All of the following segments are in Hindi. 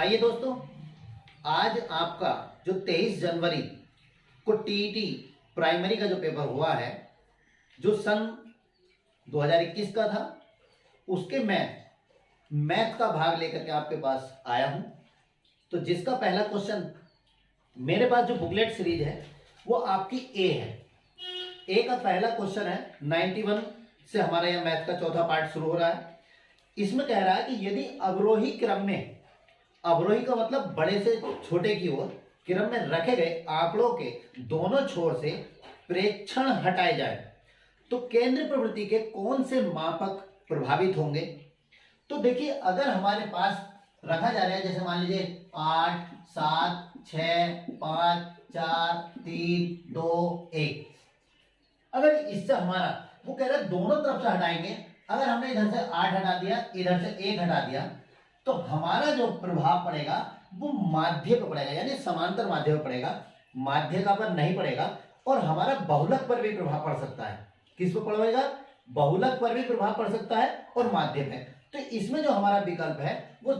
आइए दोस्तों, आज आपका जो 23 जनवरी को टीईटी प्राइमरी का जो पेपर हुआ है, जो सन 2021 का था, उसके मैथ का भाग लेकर के आपके पास आया हूं। तो जिसका पहला क्वेश्चन मेरे पास जो बुकलेट सीरीज है वो आपकी ए है। ए का पहला क्वेश्चन है 91 से हमारा यह मैथ का चौथा पार्ट शुरू हो रहा है। इसमें कह रहा है कि यदि अवरोही क्रम में, अवरोही का मतलब बड़े से छोटे की ओर क्रम में रखे गए आंकड़ों के दोनों छोर से प्रेक्षण हटाए जाए तो केंद्र प्रवृत्ति के कौन से मापक प्रभावित होंगे। तो देखिए, अगर हमारे पास रखा जा रहा है, जैसे मान लीजिए 8, 7, 6, 5, 4, 3, 2, 1, अगर इससे हमारा वो कह रहा है दोनों तरफ से हटाएंगे। अगर हमने इधर से 8 हटा दिया, इधर से 1 हटा दिया, तो हमारा जो प्रभाव पड़ेगा वो माध्य पर पड़ेगा, यानी समांतर माध्य पर पड़ेगा, माध्यिका पर नहीं पड़ेगा। और हमारा बहुलक पर भी प्रभाव पड़ सकता है। किस पर पड़ेगा? बहुलक पर भी प्रभाव पड़ सकता है और माध्य पे। तो इसमें जो हमारा विकल्प है वो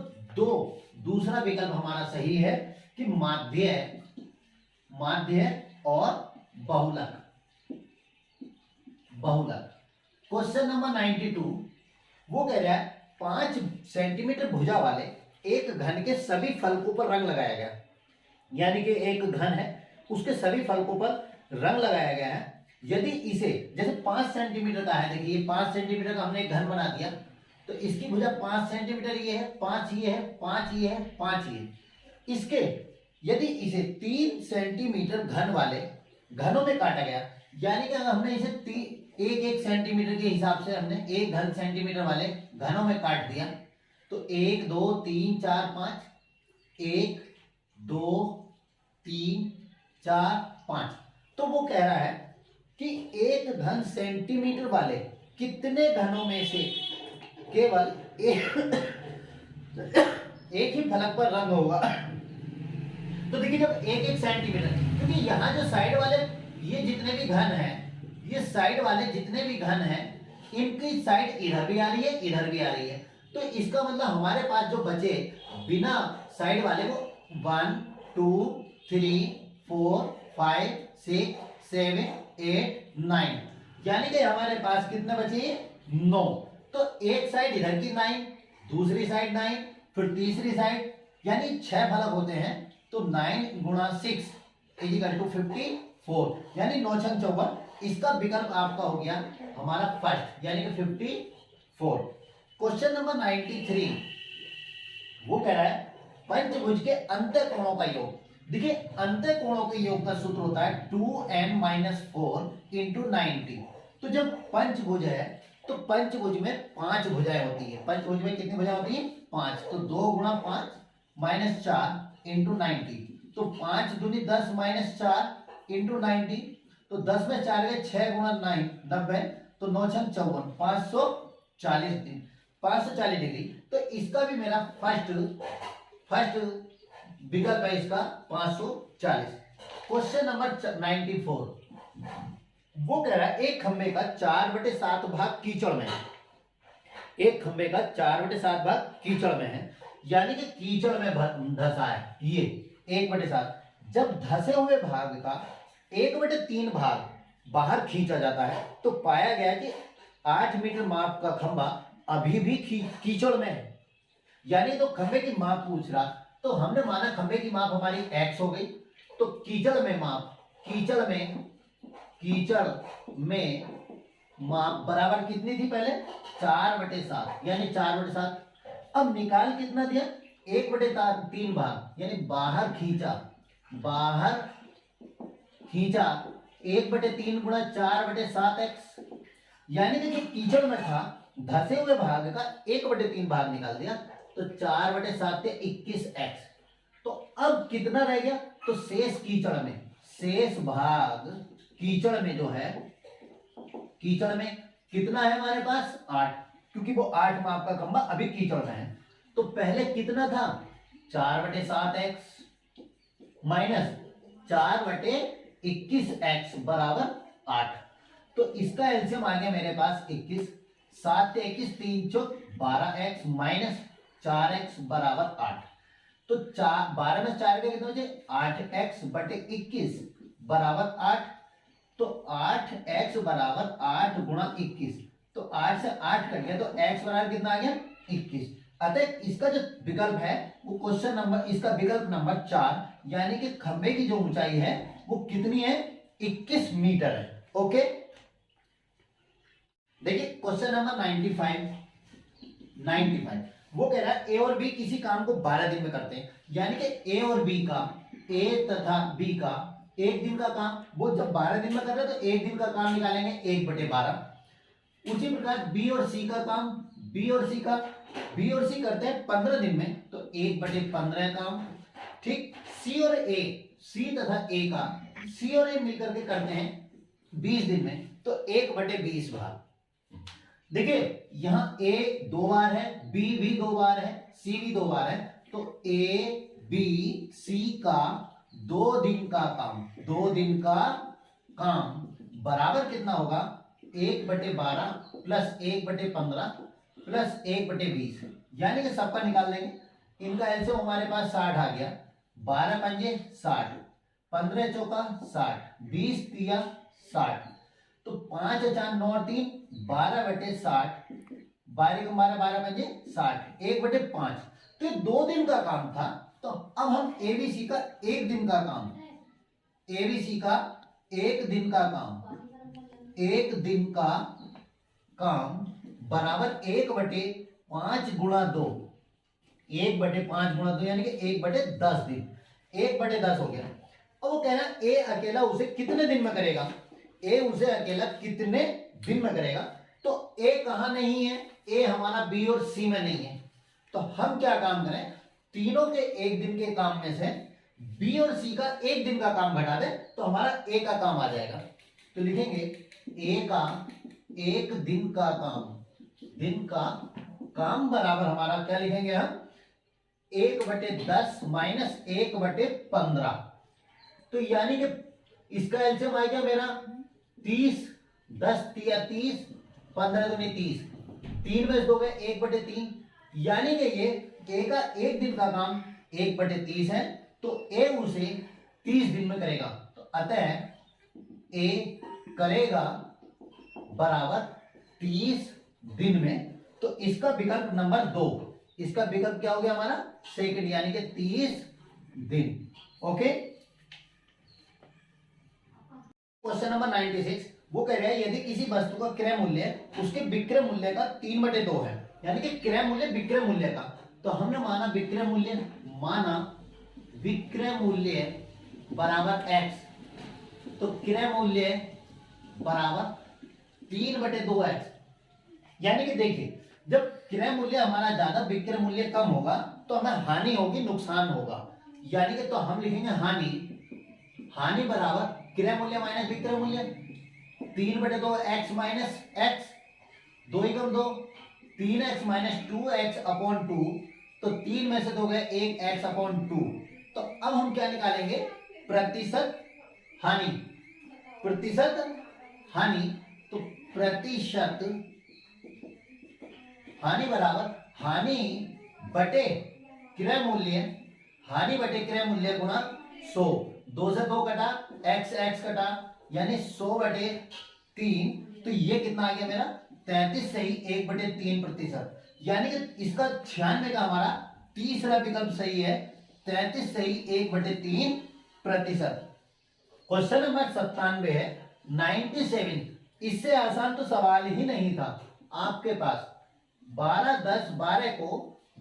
दूसरा विकल्प हमारा सही है कि माध्य और बहुलक। क्वेश्चन नंबर 92 वो कह रहा है 5 सेंटीमीटर भुजा वाले एक घन के सभी फलकों पर रंग लगाया गया, यानी कि एक घन है उसके सभी फलकों पर रंग लगाया गया है। यदि इसे, जैसे 5 सेंटीमीटर का है, देखिए 5 सेंटीमीटर का हमने एक घन बना दिया, तो इसकी भुजा 5 सेंटीमीटर ये है, 5 ये है, 5 ये है, 5 ये। इसके यदि इसे 3 सेंटीमीटर घन वाले घनों में काटा गया, यानी कि अगर हमने इसे एक सेंटीमीटर के हिसाब से हमने एक घन सेंटीमीटर वाले घनों में काट दिया, तो 1, 2, 3, 4, 5, 1, 2, 3, 4, 5। तो वो कह रहा है कि एक घन सेंटीमीटर वाले कितने घनों में से केवल एक ही फलक पर रंग होगा। तो देखिए, जब एक सेंटीमीटर, क्योंकि यहाँ जो साइड वाले ये जितने भी घन हैं, ये साइड वाले जितने भी घन हैं, इनकी साइड इधर भी आ रही है, इधर भी आ रही है। तो इसका मतलब हमारे पास जो बचे बिना साइड वाले वो 1, 2, 3, 4, 5, 6, 7, 8, 9, यानी कि हमारे पास कितने बचे? 9। तो एक साइड इधर की 9, दूसरी साइड 9, फिर तीसरी साइड, यानी 6 फलक होते हैं। तो 9 गुणा 6 इक्वल टू 54, यानी 9 छंग 54। इसका विकल्प आपका हो गया हमारा फर्स्ट, यानी कि 54। क्वेश्चन नंबर 93 वो कह रहा है पंचभुज के अंतःकोणों का योग। देखिए, अंतःकोणों के योग का सूत्र होता है 2n-4 × 90। तो जब पंचभुज है तो पंचभुज में 5 भुजाएं होती है। पंचभुज में कितनी भुजाएं होती है? 5। तो 2 गुणा 5 -4 × 90, तो 5 दूनी 10 -4 × 90, तो 10 में 4 गए, 6 गुणा 9 90, तो 9 छंग 54, 540 दिन, 540 डिग्री। तो इसका भी मेरा फर्स्ट विकल्प है इसका 540। क्वेश्चन नंबर 94 वो कह रहा है एक खंबे का 4/7 भाग कीचड़ में है। एक खंबे का 4/7 भाग कीचड़ में है, यानी कि कीचड़ में धसा है ये 1/7। जब धसे हुए भाग का 1/3 भाग बाहर खींचा जाता है तो पाया गया कि 8 मीटर माप का खंबा अभी भी कीचड़ में है। यानी तो खंबे की माप पूछ रहा, तो हमने माना खंबे की माप हमारी x हो गई, तो कीचड़ में माप बराबर कितनी थी पहले? 4/7, यानी 4/7। अब निकाल कितना दिया? 1/3 भाग, यानी बाहर खींचा 1/3 गुणा 4/7x, यानी देखिए कीचड़ में था, धसे हुए भाग का 1/3 भाग निकाल दिया, तो 4/7 से 21x। तो अब कितना रह गया? तो शेष भाग कीचड़ में जो है, कीचड़ में कितना है हमारे पास? 8, क्योंकि वो 8 माप का खंबा अभी कीचड़ में है। तो पहले कितना था? 4/7x माइनस 4/21x बराबर 8। तो इसका एलसीएम आ गया मेरे पास 21। 7 से 21 3 चौक 12x माइनस 4x बराबर 8। तो 12 में 4 के कितने बचे 8x बटे 21 बराबर 8। तो 8x बराबर 8 गुणा 21, तो 8 से 8 कट गया तो x बराबर कितना आ गया 21। अतः इसका जो विकल्प है वो क्वेश्चन नंबर, इसका विकल्प नंबर 4, यानी कि खंबे की जो ऊंचाई है वो कितनी है 21 मीटर है। ओके, देखिए क्वेश्चन नंबर 95 वो कह रहा है ए और बी किसी काम को 12 दिन में करते हैं, यानी कि ए और बी का, ए तथा बी का एक दिन का काम, वो जब 12 दिन में कर रहे हैं तो एक दिन का काम निकालेंगे 1/12। उसी प्रकार बी और सी का काम, बी और सी करते हैं 15 दिन में तो 1/15 काम। ठीक, सी तथा ए का, सी और ए मिलकर के करते हैं 20 दिन में तो 1/20 भाग। देखिए यहां ए 2 बार है, बी भी 2 बार है, सी भी 2 बार है, तो ए बी सी का 2 दिन का काम बराबर कितना होगा 1/12 प्लस 1/15 प्लस 1/20, यानी कि सबका निकाल लेंगे। इनका एलसीएम हमारे पास 60 आ गया, 12 पंजे 60, 15 चौका 60, 20 तिया 60, तो 5 और 4 9 और 3 12/60, 12 को 12 पंजे 60, 1/5। तो ये 2 दिन का काम था। तो अब हम एबीसी का एक दिन का काम, एबीसी का एक दिन का काम बराबर 1/5 गुणा 2, 1/5 गुणा 2 यानी कि 1/10 दिन, 1/10 हो गया। अब वो कह रहा है ए अकेला उसे कितने दिन में करेगा, ए उसे अकेला कितने दिन में करेगा। तो ए कहां नहीं है, ए हमारा बी और सी में नहीं है, तो हम क्या काम करें, तीनों के एक दिन के काम में से बी और सी का एक दिन का काम घटा दे तो हमारा ए का काम आ जाएगा। तो लिखेंगे ए का एक दिन का काम बराबर हमारा क्या लिखेंगे हम 1/10 माइनस 1/15। तो यानी कि इसका एलसीएम आएगा मेरा 30, 10 तिया 30, 15 दूनी 30, 3 में 2 गए 1/3, यानी कि ये ए का एक दिन का काम 1/30 है, तो ए उसे 30 दिन में करेगा। तो अतः ए करेगा बराबर 30 दिन में। तो इसका विकल्प नंबर 2, इसका विकल्प क्या हो गया हमारा सेकंड, यानी कि 30 दिन। ओके, क्वेश्चन नंबर 96 वो कह रहा है यदि किसी वस्तु का क्रय मूल्य उसके विक्रय मूल्य का 3/2 है, यानी कि क्रय मूल्य विक्रय मूल्य का, तो हमने माना विक्रय मूल्य बराबर x, तो क्रय मूल्य बराबर 3/2x, यानी कि देखिए जब क्रय मूल्य हमारा ज्यादा विक्रय मूल्य कम होगा तो हमें हानि होगी, नुकसान होगा, यानी कि तो हम लिखेंगे हानि बराबर क्रय मूल्य माइनस विक्रय मूल्य, 3/2 x माइनस x, 2 एकम 2, 3x माइनस 2x अपॉन 2, तो 3 में से 2 गए 1x अपॉन 2। तो अब हम क्या निकालेंगे प्रतिशत हानि, तो प्रतिशत हानि बराबर हानि बटे क्रय मूल्य गुणा 100, 2 से 2 कटा, x कटा, यानी 100/3, तो ये कितना आ गया मेरा 33 सही 1/3%, यानी कि इसका 96 का हमारा तीसरा विकल्प सही है, 33 सही 1/3%। क्वेश्चन नंबर 97 है 97, इससे आसान तो सवाल ही नहीं था। आपके पास 12 10 12 को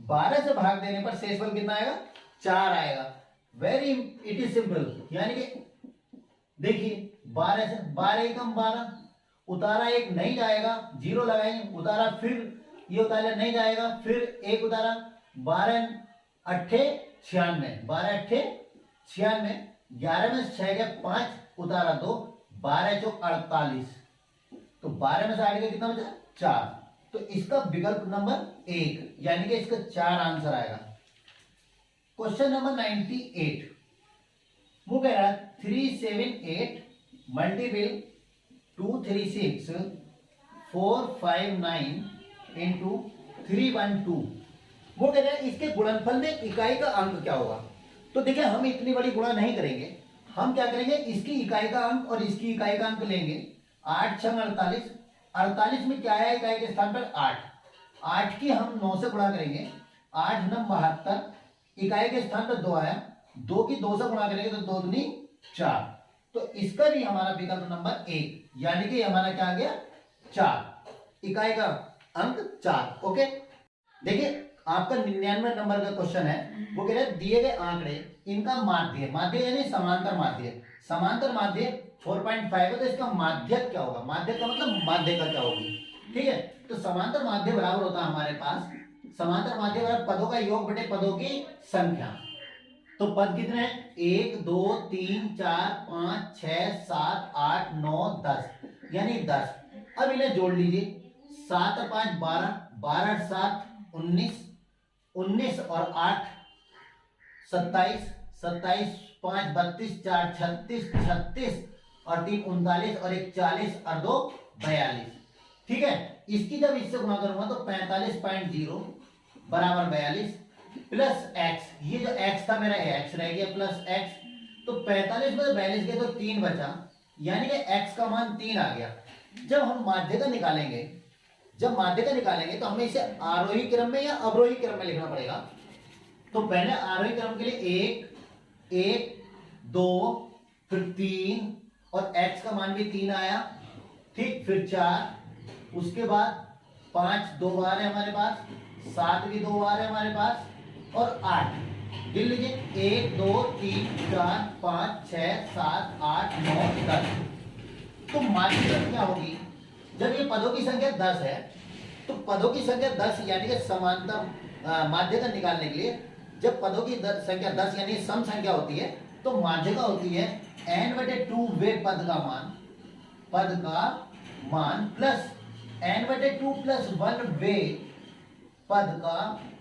12 से भाग देने पर शेषफल कितना आएगा 4 आएगा। वेरी इट इज सिंपल, यानी कि देखिए 12 से 12 एकम 12, उतारा 1 नहीं जाएगा, 0 लगाएंगे, उतारा फिर ये उतारा नहीं जाएगा, फिर 1 उतारा, 12 अट्ठे 96, 12 अट्ठे 96, 11 में 6 गए 5, उतारा 2, 12 चौक 48, तो 12 में से 8 गया कितना बचा 4, तो इसका विकल्प नंबर 1, यानी कि इसका 4 आंसर आएगा। क्वेश्चन नंबर 98 वो कह रहा है 378 मल्टीपल 236 459 इंटू 312 वो कह रहे हैं इसके गुणनफल में इकाई का अंक क्या होगा। तो देखिए हम इतनी बड़ी गुणा नहीं करेंगे, हम क्या करेंगे इसकी इकाई का अंक और इसकी इकाई का अंक लेंगे। 8 6 48, 48 में क्या है इकाई के स्थान पर 8, 8 की हम 9 से गुणा करेंगे, 8 9 72, इकाई के स्थान पर 2 आया, 2 की 2 से गुणा करेंगे तो 2 दूनी 4, तो इसका भी हमारा विकल्प नंबर 1, यानी कि हमारा क्या आ गया 4, इकाई का अंक 4। ओके, देखिए आपका 99 नंबर का क्वेश्चन है, वो कह रहे हैं दिए गए आंकड़े इनका माध्य, माध्य यानी समांतर माध्य, समांतर माध्य 4.5 है, तो इसका माध्यक क्या होगा, माध्यक का मतलब माध्यिका क्या होगी। ठीक है, तो समांतर माध्य बराबर होता है हमारे पास, समांतर माध्य बराबर पदों का योग बटे पदों की संख्या। तो पद कितने हैं 1 2 3 4 5 6 7 8 9 10, यानी 10। अब इन्हें जोड़ लीजिए, 7 और 5 12, 12 और 7 19, 19 और 8 27, 27 5 32, 4 36, 36 और 3 39 और 1 40 और 2 42। ठीक है, इसकी जब इससे गुणा करूंगा तो 45.0 बराबर 42 प्लस x, ये जो x था मेरा x रह गया प्लस x, तो 45 में 42 गए तो 3 बचा, यानी कि x का मान 3 आ गया। जब हम माध्यिका निकालेंगे, जब माध्यिका निकालेंगे तो हमें इसे आरोही क्रम में या अवरोही क्रम में लिखना पड़ेगा। तो पहले आरोही क्रम के लिए 1 1 2 फिर 3 और x का मान भी 3 आया, ठीक, फिर 4, उसके बाद 5 2 बार है हमारे पास, 7 भी 2 बार है हमारे पास, और 8 गिन लीजिए 1 2 3 4 5 6 7 8 9 10। तो माध्यिका क्या होगी, जब ये पदों की संख्या 10 है तो पदों की संख्या 10 यानी कि समांतर माध्यिका निकालने के लिए जब पदों की संख्या 10 यानी सम संख्या होती है तो माध्यिका होती है n/2 वे पद का मान प्लस n/2 प्लस 1 वे पद का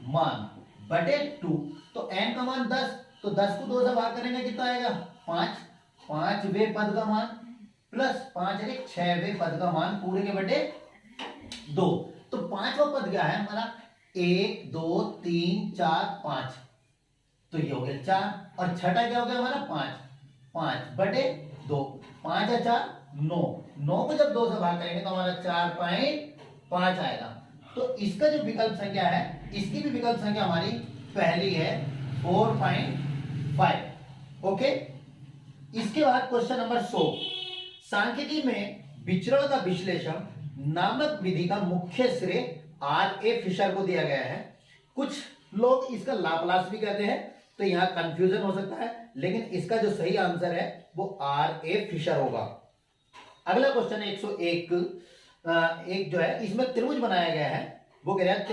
मान बटे 2। तो n का मान 10, तो 10 को 2 से भाग करेंगे कितना आएगा 5, 5 वे पद का मान प्लस 5 है 6 वे पद का मान पूरे के बटे 2। तो पांचवा पद क्या है हमारा 1 2 3 4 5, तो ये हो गया 4, और छठा क्या हो गया हमारा 5, 5 बटे 2, 5 या 4 9, 9 को जब 2 से भाग करेंगे तो हमारा 4.5 आएगा। तो इसका जो विकल्प संख्या है, इसकी भी विकल्प संख्या हमारी पहली है 4.5। ओके, इसके बाद क्वेश्चन नंबर 100, सांख्यिकी में विचरण का विश्लेषण नामक विधि का मुख्य श्रेय R.A. फिशर को दिया गया है। कुछ लोग इसका लाप्लास भी कहते हैं, तो यहां कंफ्यूजन हो सकता है, लेकिन इसका जो सही आंसर है वो R.A. फिशर होगा। अगला क्वेश्चन है 101, एक जो है इसमें त्रिभुज बनाया गया है, वो कह रहा है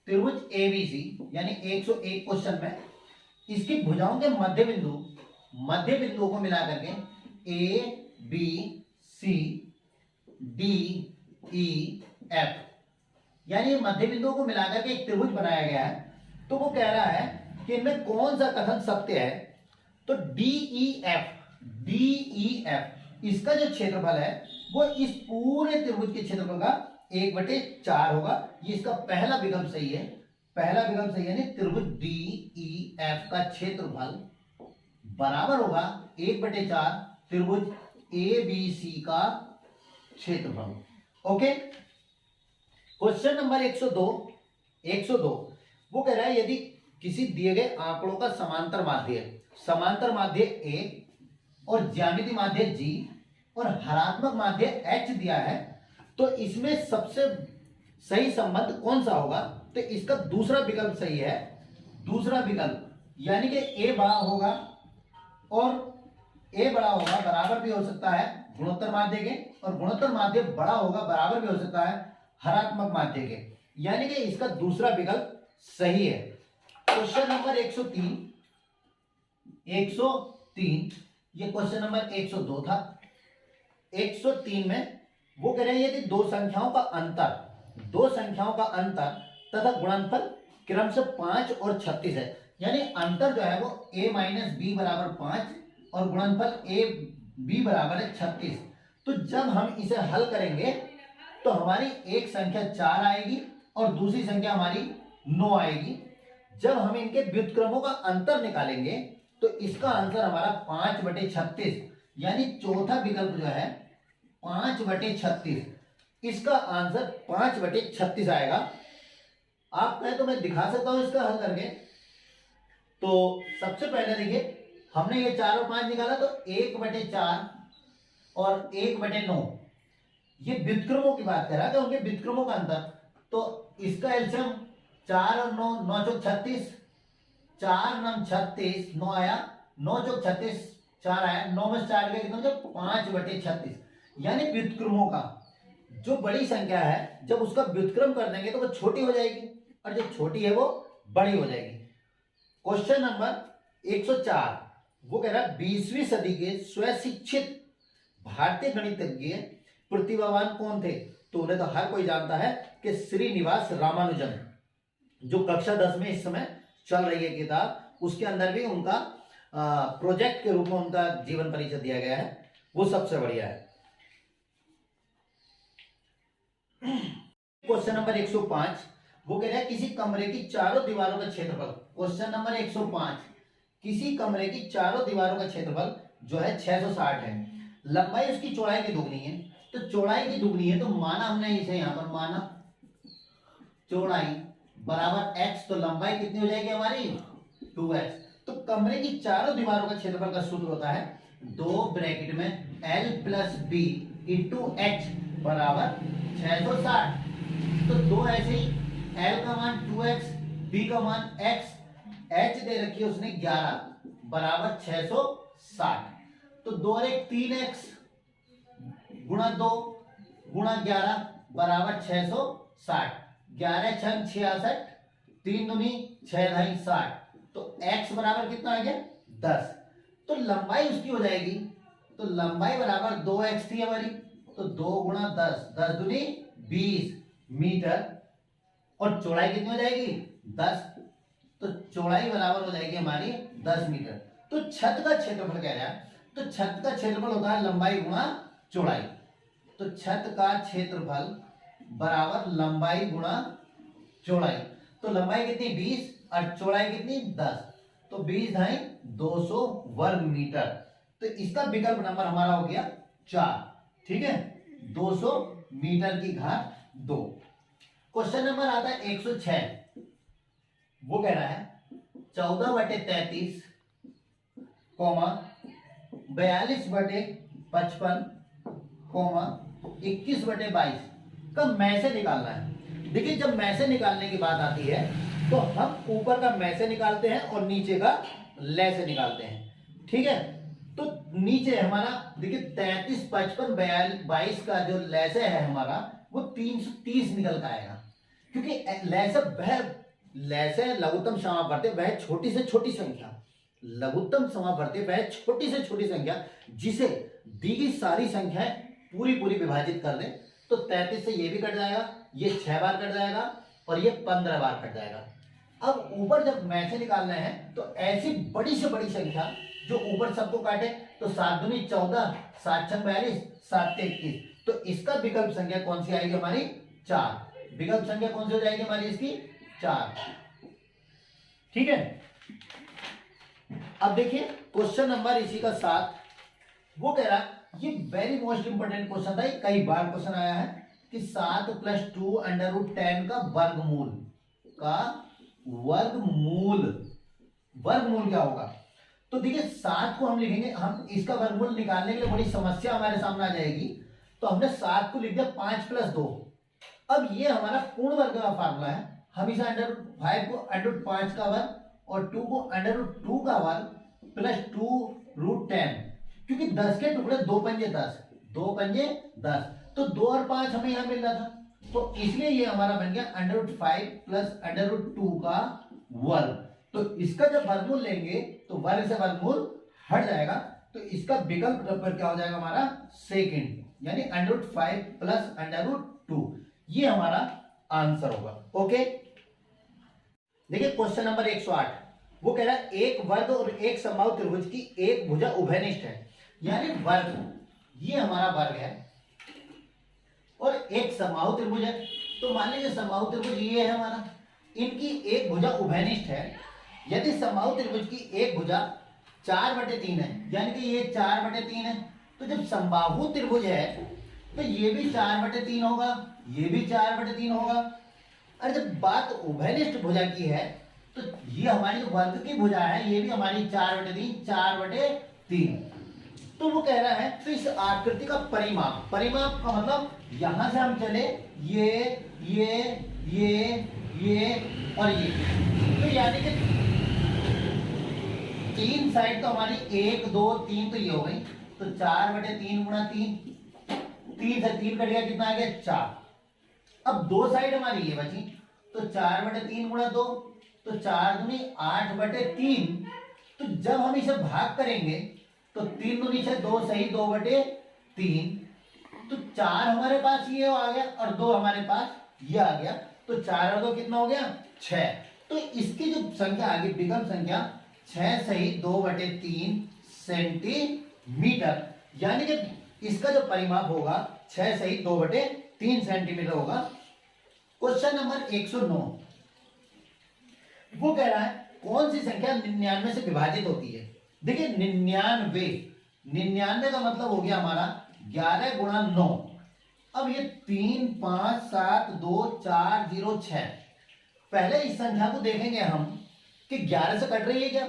त्रिभुज ABC यानी 101 क्वेश्चन में इसकी भुजाओं के मध्य बिंदुओं को मिला करके A B C D E F यानी मध्य बिंदुओं को मिलाकर के एक त्रिभुज बनाया गया है। तो वो कह रहा है कि इनमें कौन सा कथन सत्य है। तो DEF इसका जो क्षेत्रफल है वो इस पूरे त्रिभुज के क्षेत्रफल का 1/4 होगा। ये इसका पहला विकल्प सही है, पहला विकल्प सही है, यानी त्रिभुज DEF का क्षेत्रफल बराबर होगा 1/4 त्रिभुज ABC का क्षेत्रफल। ओके, क्वेश्चन नंबर 102 वो कह रहा है यदि किसी दिए गए आंकड़ों का समांतर माध्य A और ज्यामिति माध्य G और हरात्मक माध्य H दिया है, तो इसमें सबसे सही संबंध कौन सा होगा। तो इसका दूसरा विकल्प सही है, दूसरा विकल्प, यानी कि A बड़ा होगा, और A बड़ा होगा बराबर भी हो सकता है गुणोत्तर माध्य के, और गुणोत्तर माध्य बड़ा होगा बराबर भी हो सकता है हरात्मक माध्य के, यानी कि इसका दूसरा विकल्प सही है। क्वेश्चन नंबर 103, ये क्वेश्चन नंबर 102 था। 103 में वो कह रहे हैं यदि दो संख्याओं का अंतर तथा गुणनफल क्रम से 5 और 36 है, यानी अंतर जो है वो a - b बराबर 5 और गुणनफल a b बराबर है 36। तो जब हम इसे हल करेंगे तो हमारी एक संख्या 4 आएगी और दूसरी संख्या हमारी 9 आएगी। जब हम इनके व्युत्क्रमों का अंतर निकालेंगे तो इसका आंसर हमारा 5/36, यानी चौथा विकल्प जो है 5/36, इसका आंसर 5/36 आएगा। आप कहें तो मैं दिखा सकता हूं इसका हल करके। तो सबसे पहले देखिए, हमने ये 4 और 5 निकाला तो 1/4 और 1/9, ये व्युत्क्रमों की बात कर रहा है, उनके व्युत्क्रमों का अंतर। तो इसका एलसीएम 4 और 9, 9 चौक 36, 4 9 36, 9 आया, 9 चौक 36, 4 आया, 9 में 4 गया कितना, 5/36। यानी व्युत्क्रमों का जो बड़ी संख्या है जब उसका व्युत्क्रम कर देंगे तो वो छोटी हो जाएगी, और जो छोटी है वो बड़ी हो जाएगी। क्वेश्चन नंबर 104, वो कह रहा है 20वीं सदी के स्वशिक्षित भारतीय गणितज्ञ प्रतिभावान कौन थे? तो उन्हें तो हर कोई जानता है कि श्रीनिवास रामानुजन, जो कक्षा 10 में इस समय चल रही है किताब, उसके अंदर भी उनका प्रोजेक्ट के रूप में उनका जीवन परिचय दिया गया है, वो सबसे बढ़िया है। क्वेश्चन नंबर 105, वो कह रहा है किसी कमरे की चारों दीवारों का क्षेत्रफल। क्वेश्चन नंबर 105, किसी कमरे की चारों दीवारों का क्षेत्रफल जो है 660 है, लंबाई उसकी चौड़ाई की दुगनी है। तो चौड़ाई की दुगनी है तो माना हमने इसे यहां पर, माना चौड़ाई बराबर x, तो लंबाई कितनी हो जाएगी हमारी 2x। तो कमरे की चारों दीवारों का क्षेत्रफल का सूत्र होता है 2 ब्रैकेट में l plus B into H बराबर 660। तो 2 ऐसे ही, l का मान 2x, b का मान x, h दे रखी है उसने 11 बराबर 660। तो 2 और 1 3x गुणा 2 गुणा 11 बराबर 660, 11 6 66, 3 दूनी 6 ढाई 60। तो x बराबर कितना आ गया 10। तो लंबाई उसकी हो जाएगी, तो लंबाई बराबर 2x थी हमारी, तो 2 गुणा 10, 10 दूनी 20 मीटर, और चौड़ाई कितनी हो जाएगी 10। तो चौड़ाई बराबर हो जाएगी हमारी 10 मीटर। तो छत का क्षेत्रफल कह रहा है, तो छत का क्षेत्रफल होता है लंबाई गुणा चौड़ाई। तो छत का क्षेत्रफल बराबर लंबाई गुणा चौड़ाई। तो लंबाई कितनी 20 और चौड़ाई कितनी 10, तो 20 ढाई 200 वर्ग मीटर। तो इसका विकल्प नंबर हमारा हो गया 4। ठीक है, 200 मीटर की घात 2। क्वेश्चन नंबर आता है 106, वो कह रहा है 14/33, 42/55, 21/22 का में से निकालना है। देखिए, जब में से निकालने की बात आती है तो हम ऊपर का में से निकालते हैं और नीचे का ले से निकालते हैं। ठीक है, तो नीचे हमारा देखिए 33, 55, 22 का जो लैसे है हमारा वो 330 निकल का आएगा, क्योंकि लैसे लघुत्तम समावर्ती वह छोटी से छोटी संख्या, लघुत्तम समावर्ती वह छोटी से छोटी संख्या जिसे दी गई सारी संख्याएं पूरी पूरी विभाजित कर दें। तो 33 से ये भी कट जाएगा, ये 6 बार कट जाएगा और ये 15 बार कट जाएगा। अब ऊपर जब में से निकालना है तो ऐसी बड़ी से बड़ी संख्या जो ऊपर सबको काटे, तो 7 दूनी 14, 7 छक 42, 7 21। तो इसका विकल्प संख्या कौन सी आएगी हमारी 4। विकल्प संख्या कौन सी हो जाएगी हमारी इसकी 4। ठीक है, अब देखिए क्वेश्चन नंबर इसी का 7, वो कह रहा ये वेरी मोस्ट इंपोर्टेंट क्वेश्चन था, कई बार क्वेश्चन आया है कि 7 + 2 √10 का वर्गमूल क्या होगा। तो देखिए 7 को हम लिखेंगे, हम इसका वर्गमूल निकालने के लिए बड़ी समस्या हमारे सामने आ जाएगी। तो हमने 7 को लिख दिया 5 + 2। अब ये हमारा पूर्ण वर्ग का फार्मूला है, हम इसे √5 को √5 का वर्ग और 2 को √2 का वर्ग प्लस 2√10, क्योंकि 10 के टुकड़े 2 पंजे 10, 2 पंजे 10, तो 2 और 5 हमें यहां मिल रहा था, तो इसलिए ये हमारा बन गया √5 प्लस √2 का वर्ग। तो इसका जब वर्गमूल लेंगे तो वर्ग से वर्गमूल हट जाएगा, तो इसका विकल्प नंबर क्या हो जाएगा हमारा सेकंड, यानी √5 प्लस √2, ये हमारा आंसर होगा। ओके, देखिए क्वेश्चन नंबर 108, वो कह रहा है एक वर्ग और एक समबाहु त्रिभुज की एक भुजा उभयनिष्ठ है, यानी वर्ग, ये हमारा वर्ग है और एक समबाहु त्रिभुज है। तो मान लीजिए समबाहु त्रिभुज ये है हमारा, इनकी एक भुजा उभयनिष्ठ है, यदि समबाहु त्रिभुज की एक भुजा 4/3 है, यानी कि ये 4/3 है, तो जब समबाहु त्रिभुज है तो ये भी 4/3 होगा, ये भी 4/3 होगा। और जब बात उभयनिष्ठ भुजा की है तो ये हमारी वर्ग की भुजा है, ये भी हमारी 4/3 तो वो कह रहा है तो इस आकृति का परिमाप, परिमाप का मतलब यहां से हम चले ये और ये, तो यानी कि 3 साइड तो हमारी 1 2 3 तो ये हो गई, तो 4/3 गुणा 3, 3 से 3 कट गया, कितना आ गया 4। अब 2 साइड हमारी ये बची, तो 4/3 गुणा 2, तो 4 दूनी 8/3। तो जब हम इसे भाग करेंगे तो 3 दूनी 6, 2 सही 2/3, तो 4 हमारे पास ये आ गया और 2 हमारे पास ये आ गया, तो 4 और 2 कितना हो गया 6। तो इसकी जो संख्या आ गई विकल्प संख्या 6 सही 2/3 सेंटीमीटर, यानी कि इसका जो परिमाप होगा 6 सही 2/3 सेंटीमीटर होगा। क्वेश्चन नंबर 109 वो कह रहा है कौन सी संख्या 99 से विभाजित होती है। देखिए 99 का मतलब हो गया हमारा 11 गुणा 9। अब ये 3 5 7 2 4 0 6, पहले इस संख्या को देखेंगे हम कि 11 से कट रही है क्या,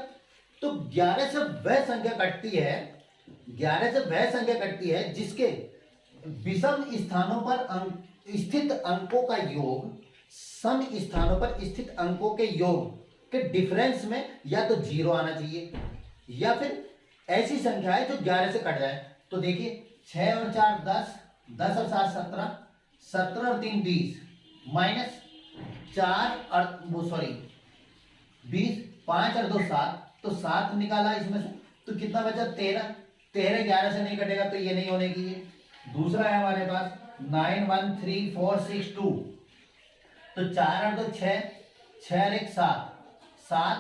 तो 11 से वह संख्या कटती है, 11 से वह संख्या कटती है जिसके विषम स्थानों पर स्थित अंकों का योग सम स्थानों पर स्थित अंकों के योग के डिफरेंस में या तो 0 आना चाहिए या फिर ऐसी संख्या है जो 11 से कट जाए। तो देखिए 6 और 4 10, 10 और 7 17, 17 और 3 20, माइनस 4 और वो सॉरी 20, 5 और 2 7, तो 7 निकाला इसमें से, तो कितना बचा 13, 13 11 से नहीं कटेगा तो ये नहीं होने की है। दूसरा है हमारे पास 9 1 3 4 6 2, तो 4 और 2 6, 6 और 1 7, 7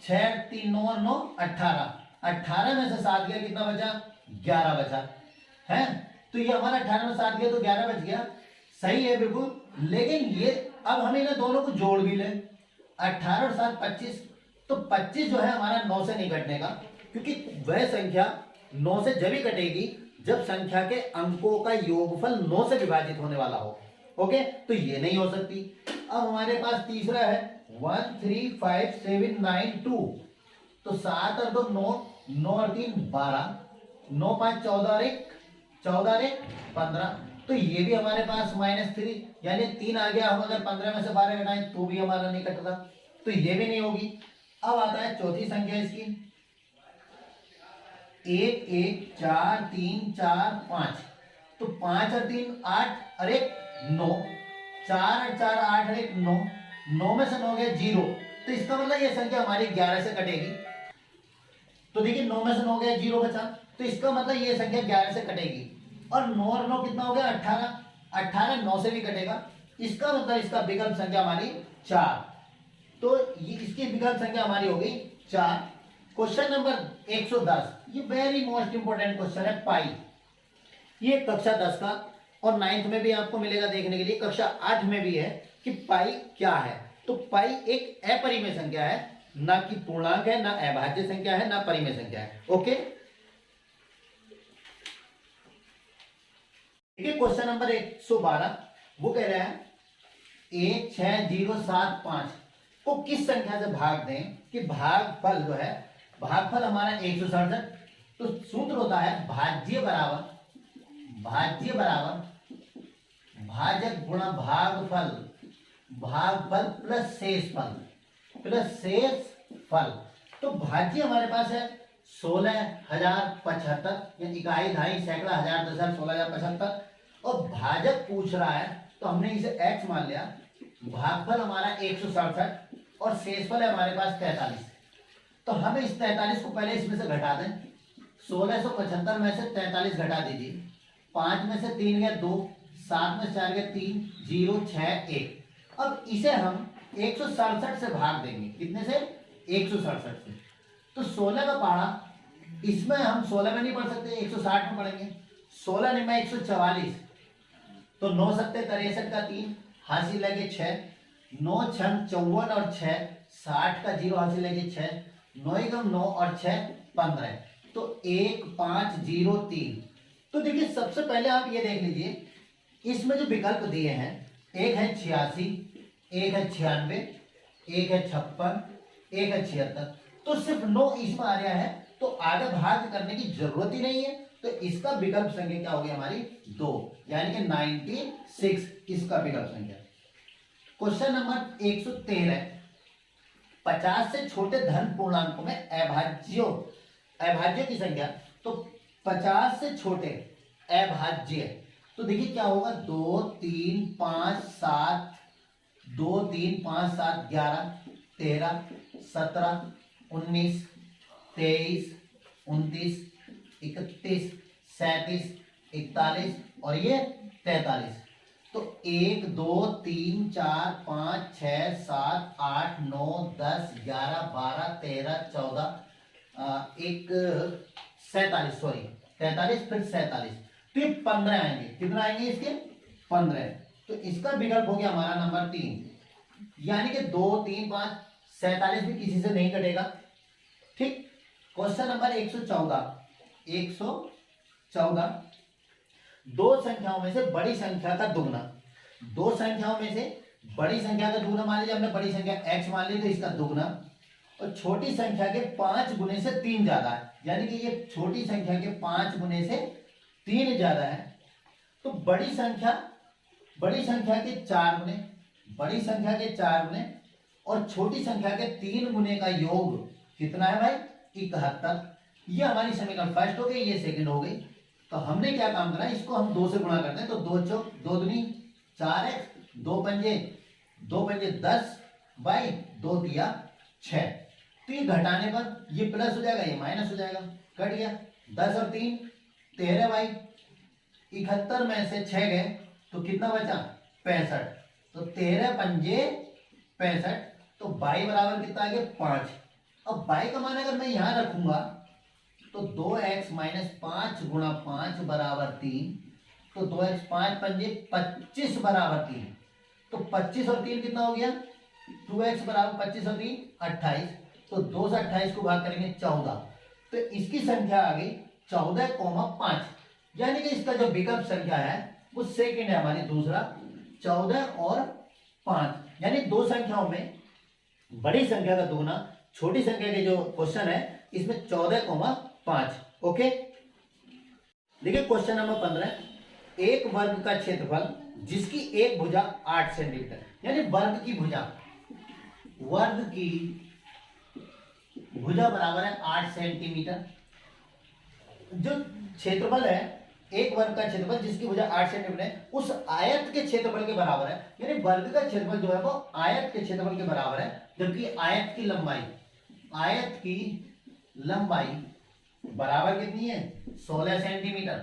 6 3 9 और 9 18, 18 में से 7 गया कितना बचा 11 बचा है, तो ये हमारा 18 में 7 गया तो 11 बच गया, सही है बिल्कुल। लेकिन ये अब हम इन्हें दोनों को जोड़ भी लें, 18 और 7 25, तो 25 जो है हमारा 9 से नहीं कटने का, क्योंकि वह संख्या 9 से जब ही कटेगी जब संख्या के अंकों का योगफल 9 से विभाजित होने वाला हो। ओके, तो ये नहीं हो सकती। अब हमारे पास तीसरा है 1 3 5 7 9 2, तो 7 और 2 9, 9 और 3 12, 9 5 14 और 1 14 और 1 15, तो ये भी हमारे पास -3, यानी 3 आ गया। हम अगर 15 में से 12 घटाएं तो भी हमारा नहीं कटता, तो ये भी नहीं होगी। अब आता है चौथी संख्या इसकी 1 1 4 3 4 5, तो 5 और 3 8 और 1 9, 4 और 4 8 और 1 9, 9 में से 9 गया 0, तो इसका मतलब ये संख्या हमारी 11 से कटेगी। तो देखिए 9 में से 9 गया 0 बचा, तो इसका मतलब ये संख्या 11 से कटेगी। और 9 और 9 कितना हो गया 18, 18 9 से भी कटेगा, इसका मतलब इसका विकल्प संख्या हमारी 4, तो ये इसकी विकल्प संख्या हमारी हो गई 4। क्वेश्चन नंबर 110, ये वेरी मोस्ट इंपोर्टेंट क्वेश्चन है पाई। ये कक्षा 10 का और 9th में भी आपको मिलेगा देखने के लिए, कक्षा 8 में भी है कि पाई क्या है। तो पाई एक अपरिमेय संख्या है, ना कि पूर्णांक है, ना अभाज्य संख्या है, ना परिमेय संख्या है। ओके, देखिए क्वेश्चन नंबर 112 वो कह रहा है 16075 को किस संख्या से भाग दें कि भागफल जो है, भागफल हमारा 167, तो सूत्र होता है भाज्य बराबर भाजक गुणा भागफल, भागफल प्लस शेष फल। तो भाज्य हमारे पास है 16,075, या इकाई ढाई सैकड़ा हजार दशक 16,075, और भाजक पूछ रहा है तो हमने इसे x मान लिया। भागफल हमारा 167 और शेषफल है हमारे पास 43, तो हम इस 43 को पहले इसमें से घटा दें। 1675 में से 43 घटा दीजिए, 5 में से 3 गया 2, 7 में से 4 गया 3, 0 6 1। अब इसे हम 167 से भाग देंगे, कितने से 167 से, तो 16 का पहाड़ा इसमें हम 16 में नहीं पढ़ सकते, 160 में पढ़ेंगे। 16 नहीं 144, तो 9 सत्ते 63 का 3, हासिल लगे 6, 9 छंग 54 और 6 60 का जीरो हासिल लेंगे 6 9 एकम 9 और 6 15 तो 1503। तो देखिए सबसे पहले आप ये देख लीजिए इसमें जो विकल्प दिए हैं एक है 86, एक है 96, एक है 56, एक है 76। तो सिर्फ 9 इसमें आ रहा है तो आगे भाग करने की जरूरत ही नहीं है। तो इसका विकल्प संख्या क्या होगी हमारी 2 यानी कि 96 इसका विकल्प संख्या। क्वेश्चन नंबर 113 50 से छोटे धन पूर्णांकों में अभाज्य की संख्या। तो 50 से छोटे अभाज्य तो देखिए क्या होगा 2 3 5 7 2 3 5 7 11 13 17 19 23 29 31 37 41 और ये 43। तो 1 2 3 4 5 6 7 8 9 10 11 12 13 14 एक 47 सॉरी 43 फिर 47 तो ये 15 आएंगे। कितना आएंगे इसके 15। तो इसका विकल्प हो गया हमारा नंबर 3 यानी कि 2 3 5 47 भी किसी से नहीं कटेगा। ठीक। क्वेश्चन नंबर 114 दो संख्याओं में से बड़ी संख्या का दुगना। दो संख्याओं में से बड़ी संख्या का दुगना मान लीजिए हमने बड़ी संख्या x मान ली तो इसका दुगना और छोटी संख्या के 5 गुने से 3 ज्यादा है यानी कि ये छोटी संख्या के 5 गुने से 3 ज्यादा है। तो बड़ी संख्या के 4 गुने बड़ी संख्या के 4 गुने और छोटी संख्या के 3 गुने का योग कितना है भाई 71। ये हमारी समीकरण फर्स्ट हो गई ये सेकंड हो गई। तो हमने क्या काम करा इसको हम 2 से गुणा करते हैं तो 2 चौक 2 दूनी 4x 2 पंजे 10 बाई 2 दिया 6। तो ये घटाने पर ये प्लस हो जाएगा ये माइनस हो जाएगा कट गया 10 और 3 13 बाई 71 में से 6 गए तो कितना बचा 65। तो 13 पंजे 65 तो बाई बराबर कितना आ गया 5। अब बाई का मान अगर मैं यहां रखूंगा तो 2x माइनस 5 गुणा 5 बराबर 3 तो 2x 5 पंजे 25 बराबर 3। तो 25 और 3 कितना हो गया 2x बराबर 25 और 3 28। तो 2 से 28 को भाग करेंगे 14 तो इसकी संख्या आ गई 14,5 यानी कि इसका जो विकल्प संख्या है वो सेकंड है हमारी दूसरा 14 और 5 यानी दो संख्याओं में बड़ी संख्या का दुगना छोटी संख्या के जो क्वेश्चन है इसमें 14,5। ओके। देखिए क्वेश्चन नंबर 15 एक वर्ग का क्षेत्रफल जिसकी एक भुजा 8 सेंटीमीटर यानी वर्ग की भुजा बराबर है 8 सेंटीमीटर। जो क्षेत्रफल है एक वर्ग का क्षेत्रफल जिसकी भुजा 8 सेंटीमीटर है उस आयत के क्षेत्रफल के बराबर है यानी वर्ग का क्षेत्रफल जो है वो आयत के क्षेत्रफल के बराबर है। जबकि आयत की लंबाई बराबर कितनी है 16 सेंटीमीटर।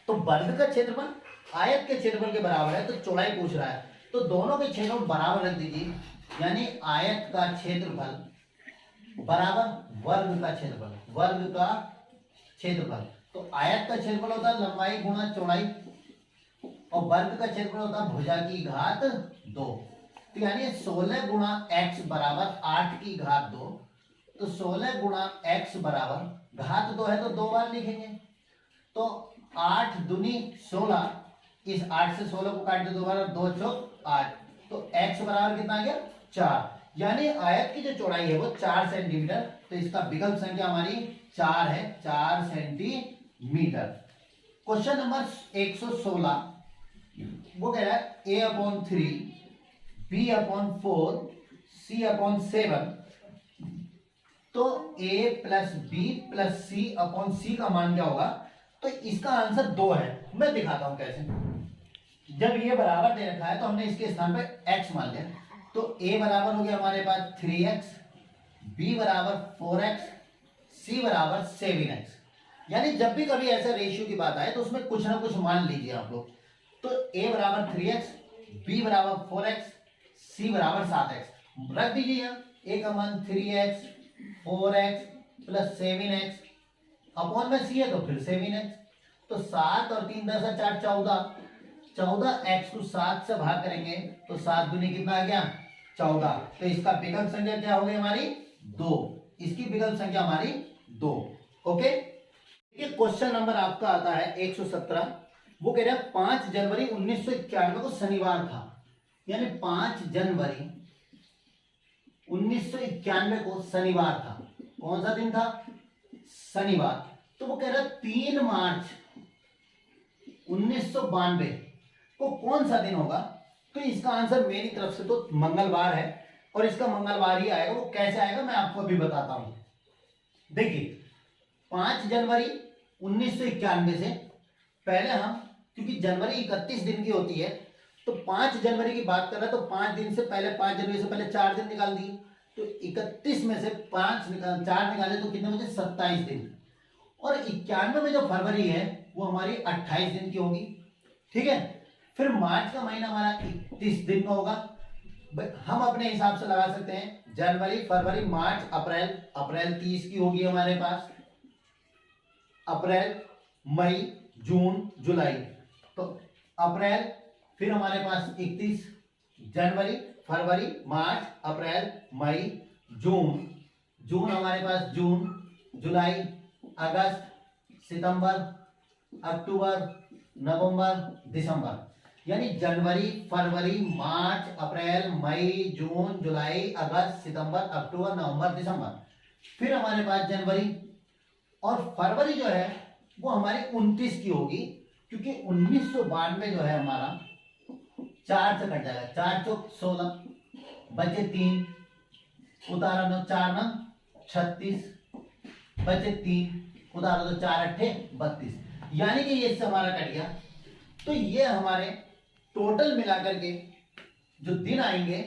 तो वर्ग का क्षेत्रफल आयत के क्षेत्रफल के बराबर है तो चौड़ाई पूछ रहा है तो दोनों के क्षेत्रफल बराबर रख दीजिए यानी आयत का क्षेत्रफल बराबर वर्ग का क्षेत्रफल। तो आयत का क्षेत्रफल होता है लंबाई गुणा चौड़ाई और वर्ग का क्षेत्रफल होता है भुजा की घात 2। तो यानी 16 गुणा x बराबर 8 की घात 2। तो 16 गुणा x बराबर घात 2 है तो 2 बार लिखेंगे तो 8 दूनी 16 इस 8 से 16 को काट दे 2 बार 2 चौक 8 तो x बराबर कितना आ गया 4 यानी आयत की जो चौड़ाई है वो 4 सेंटीमीटर। तो इसका विकल्प संख्या हमारी 4 है 4 सेंटीमीटर। क्वेश्चन नंबर 116 वो कह रहा है a/3 b/4 c/7 तो a plus B plus c/c का मान क्या होगा। तो इसका आंसर 2 है। मैं दिखाता हूं कैसे। जब ये बराबर दे रखा है तो हमने इसके स्थान पर x मान लिया तो a बराबर हो गया हमारे पास 3x b बराबर 4x c बराबर 7x। यानी जब भी कभी ऐसा रेशियो की बात आए तो उसमें कुछ ना कुछ मान लीजिए आप लोग। तो a बराबर 3x b बराबर 4x c बराबर 7x रख दीजिए यहाँ a का मान 3x 4x plus 7x upon में c है तो फिर 7x। तो 7 और 3 10 4 14 14x को 7 से भाग करेंगे तो 7 दूनी कितना आ गया 14। तो इसका विकल्प संख्या क्या हो गई हमारी 2। इसकी विकल्प संख्या हमारी 2। ओके। क्वेश्चन नंबर आपका आता है 117। वो कह रहा है 5 जनवरी 1991 को शनिवार था, यानी 5 जनवरी 1991 को शनिवार था। कौन सा दिन था शनिवार। तो वो कह रहा है 3 मार्च 1992 को कौन सा दिन होगा। तो इसका आंसर मेरी तरफ से तो मंगलवार है और इसका मंगलवार ही आएगा। वो कैसे आएगा मैं आपको अभी बताता हूं। देखिए 5 जनवरी 1991 से पहले हम, क्योंकि जनवरी 31 दिन की होती है, तो 5 जनवरी की बात कर रहा है तो 5 दिन से पहले 5 जनवरी से पहले 4 दिन निकाल दिए, तो 31 में से 4 निकाले तो कितने बचे 27 दिन। और 91 में जो फरवरी है वो हमारी 28 दिन की होगी। ठीक है। फिर मार्च का महीना हमारा 31 दिन का होगा। हम अपने हिसाब से लगा सकते हैं जनवरी फरवरी मार्च अप्रैल। अप्रैल 30 की होगी हमारे पास। अप्रैल मई जून जुलाई, तो अप्रैल फिर हमारे पास 31, जनवरी फरवरी मार्च अप्रैल मई जून, जून हमारे पास जून जुलाई अगस्त सितंबर अक्टूबर नवंबर दिसंबर, यानी जनवरी फरवरी मार्च अप्रैल मई जून जुलाई अगस्त सितंबर अक्टूबर नवंबर दिसंबर। फिर हमारे पास जनवरी और फरवरी जो है वो हमारी 29 की होगी, क्योंकि 1992 जो है हमारा 4 से कट जाएगा। 4 चौक 16 बचे 3 उतारा 9 4 9 36 बचे 3 उतारा तो 4 अट्ठे 32, यानी कि ये इससे हमारा कट गया। तो ये हमारे टोटल मिलाकर के जो दिन आएंगे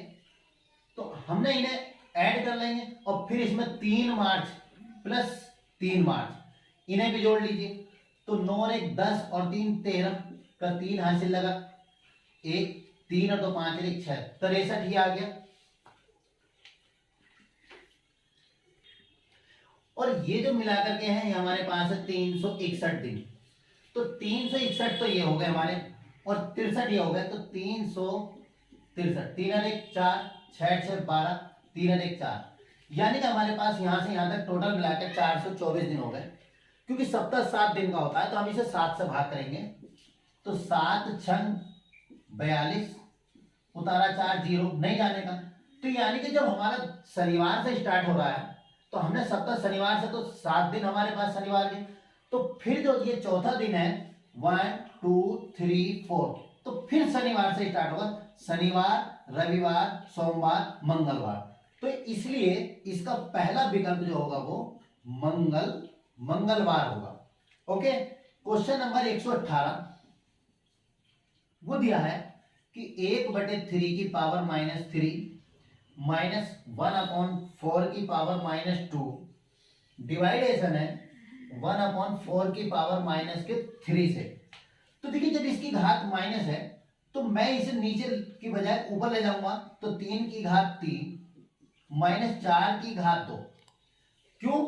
तो हमने इन्हें ऐड कर लेंगे और फिर इसमें 3 मार्च प्लस 3 मार्च इन्हें भी जोड़ लीजिए। तो 9 और 1 10 और 3 13 का 3 हासिल लगा, 1 3 और 2 5 और 1 6 63 ही आ गया। और ये जो मिलाकर के हैं ये हमारे पास है 361 दिन। तो 361 तो ये हो गए हमारे और 63 ये हो गए, तो 363 3 और 1 4 6 6 12 3 और 1 4, यानी कि हमारे पास यहां से यहां तक टोटल मिलाकर 424 दिन हो गए। क्योंकि सप्ताह 7 दिन का होता है तो हम इसे 7 से भाग करेंगे, तो 7 छंग 42 उतारा 4 0 नहीं जाने का। तो यानी कि जब हमारा शनिवार से स्टार्ट हो रहा है तो हमने सप्ताह शनिवार से, तो 7 दिन हमारे पास शनिवार के। तो फिर जो ये चौथा दिन है 1 2 3 4, तो फिर शनिवार से स्टार्ट होगा, शनिवार रविवार सोमवार मंगलवार। तो इसलिए इसका पहला विकल्प जो होगा वो मंगलवार होगा। ओके। क्वेश्चन नंबर 118 वो दिया है कि 1/3 की पावर -3 -1/4 की पावर -2 डिवाइडेशन है 1/4 की पावर -3 से। तो देखिए जब इसकी घात माइनस है तो मैं इसे नीचे की बजाय ऊपर ले जाऊंगा, तो 3 की घात 3 -4 की घात 2। क्यों,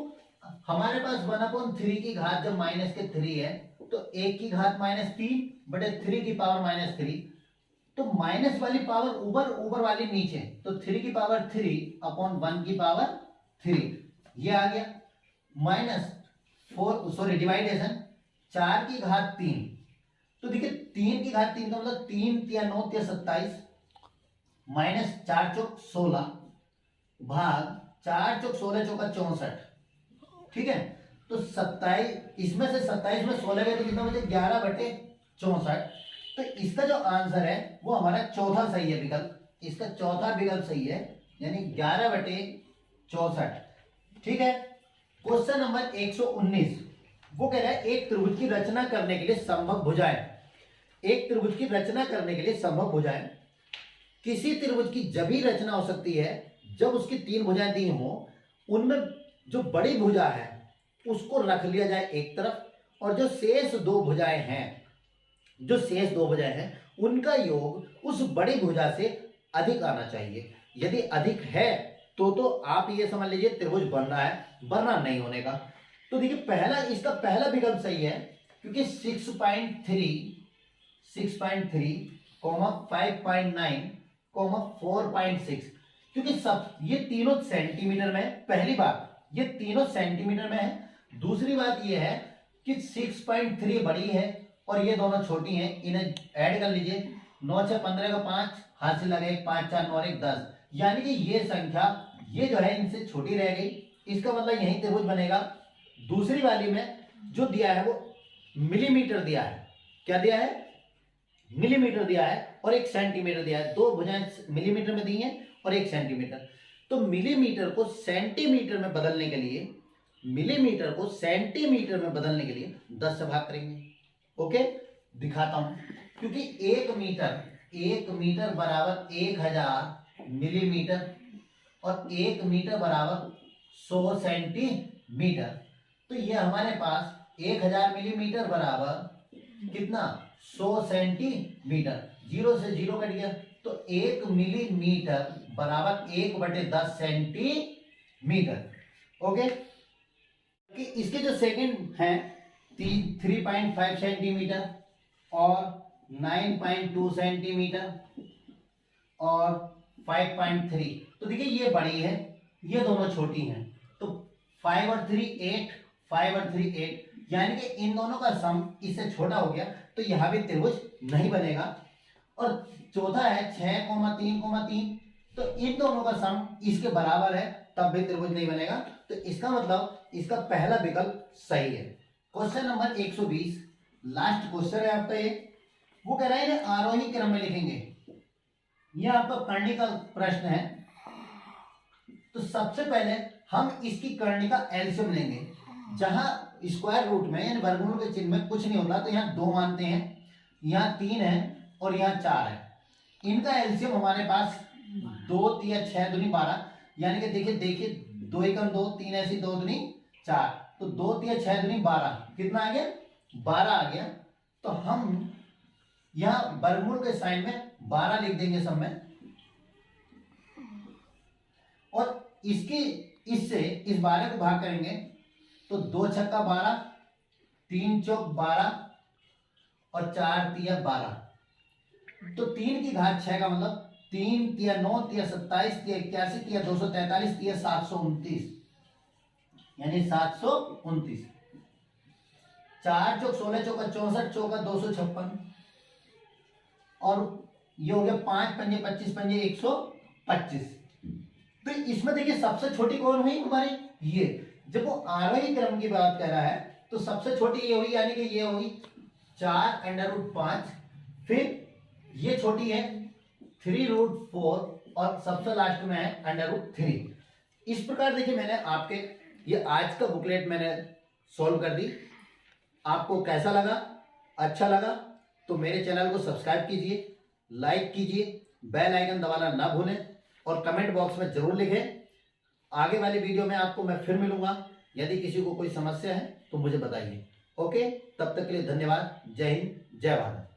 हमारे पास 1/3 की घात जब -3 है तो 1 की घात -3/3 की पावर -3, तो माइनस वाली पावर ऊपर वाली नीचे, तो 3 की पावर 3/1 की पावर 3 ये आ गया। -4 डिवाइडेशन 4 की घात 3, तो देखिए 3 की घात 3 का मतलब 3 या 9 या 27 -4 चौक 16 भाग 4 चौक 16 चौका 64। ठीक है। तो 27 इसमें से 27 में 16 गए तो कितना बचे 11/64। तो इसका जो आंसर है वो हमारा चौथा सही है विकल्प। इसका चौथा विकल्प सही है, यानी 11/64। ठीक है। क्वेश्चन नंबर 119 वो कह रहा है एक त्रिभुज की रचना करने के लिए संभव भुजाएं, एक त्रिभुज की रचना करने के लिए संभव भुजाएं। किसी त्रिभुज की जब ही रचना हो सकती है जब उसकी 3 भुजाएं दी हो, उनमें जो बड़ी भुजा है उसको रख लिया जाए एक तरफ, और जो शेष 2 भुजाएं हैं, जो शेष 2 भुजाएं हैं उनका योग उस बड़ी भुजा से अधिक आना चाहिए। यदि अधिक है तो आप ये समझ लीजिए त्रिभुज बन रहा है, वरना नहीं होने का। तो देखिए इसका पहला विकल्प सही है, क्योंकि 6.3, 5.9, 4.6, क्योंकि सब ये तीनों सेंटीमीटर में है। पहली बात ये तीनों सेंटीमीटर में है। दूसरी बात ये है कि 6.3 बड़ी है और ये दोनों छोटी हैं, इन्हें ऐड कर लीजिए। 9 6 15 का 5 हाथ से लगे, 5 4 9 1 10, यानी कि ये संख्या ये जो है इनसे छोटी रह गई। इसका मतलब यही त्रिभुज बनेगा। दूसरी वाली में जो दिया है वो मिलीमीटर दिया है। क्या दिया है? मिलीमीटर दिया है और 1 सेंटीमीटर दिया है। दो भुजाएं मिलीमीटर में दी हैं और 1 सेंटीमीटर। तो मिलीमीटर को सेंटीमीटर में बदलने के लिए, मिलीमीटर को सेंटीमीटर में बदलने के लिए 10 से भाग करेंगे। ओके, दिखाता हूं। क्योंकि 1 मीटर बराबर 1000 मिलीमीटर और 1 मीटर बराबर 100 सेंटीमीटर। तो ये हमारे पास 1000 मिलीमीटर बराबर कितना? 100 सेंटीमीटर। 0 से 0 कट गया, तो 1 मिलीमीटर बराबर 1/10 सेंटीमीटर। ओके, कि इसके जो सेकंड हैं 3.5 सेंटीमीटर और 9.2 सेंटीमीटर और 5.3। तो देखिए ये बड़ी है, ये दोनों छोटी हैं। तो 5 और 3 8, 5 और 3 8, यानी कि इन दोनों का सम इससे छोटा हो गया, तो यहां भी त्रिभुज नहीं बनेगा। और चौथा है 6,3,3, तो इन दोनों का सम इसके बराबर है, तब भी त्रिभुज नहीं बनेगा। तो इसका मतलब इसका पहला विकल्प सही है। क्वेश्चन नंबर 120, लास्ट क्वेश्चन है आपका ये। वो कह रहा है आरोही क्रम में लिखेंगे। यह आपका करनी का प्रश्न है। तो सबसे पहले हम इसकी करनी का एलसीएम लेंगे। जहां स्क्वायर रूट में यानी वर्गमूल के चिन्ह में कुछ नहीं होता, तो यहाँ 2 मानते हैं, यहाँ 3 है और यहाँ 4 है। इनका एलसीएम हमारे पास 2 3 6 दूनी 12, यानी कि देखिए 2 एकम 2, 3 ऐसी 2 दूनी 4, तो 2 3 6 दूनी 12, कितना आ गया? 12 आ गया। तो हम यहाँ वर्गमूल के साइन में 12 लिख देंगे सब में, और इससे इस 12 को भाग करेंगे तो 2 छक्का 12, 3 चौक 12 और 4 तिया 12। तो 3 की घात 6 का मतलब 3 तिया 9 तिया 27 तिया 81 तिया 243 तिया 729, यानी 729। 4 चौक 16 चौका 64 चौका 256, और ये हो गया 5 पंजे 25 पंजे 125। तो इसमें देखिए सबसे छोटी कौन हुई हमारी? ये। जब वो आरोही क्रम की बात कर रहा है तो सबसे छोटी ये हुई, यानी कि ये हुई 4√5, फिर ये छोटी है 3√4 और सबसे लास्ट में है √3। इस प्रकार देखिए मैंने आपके ये आज का बुकलेट मैंने सॉल्व कर दी। आपको कैसा लगा? अच्छा लगा तो मेरे चैनल को सब्सक्राइब कीजिए, लाइक कीजिए, बेल आइकन दबाना ना भूलें और कमेंट बॉक्स में जरूर लिखें। आगे वाली वीडियो में आपको मैं फिर मिलूंगा। यदि किसी को कोई समस्या है तो मुझे बताइए। ओके, तब तक के लिए धन्यवाद। जय हिंद, जय भारत।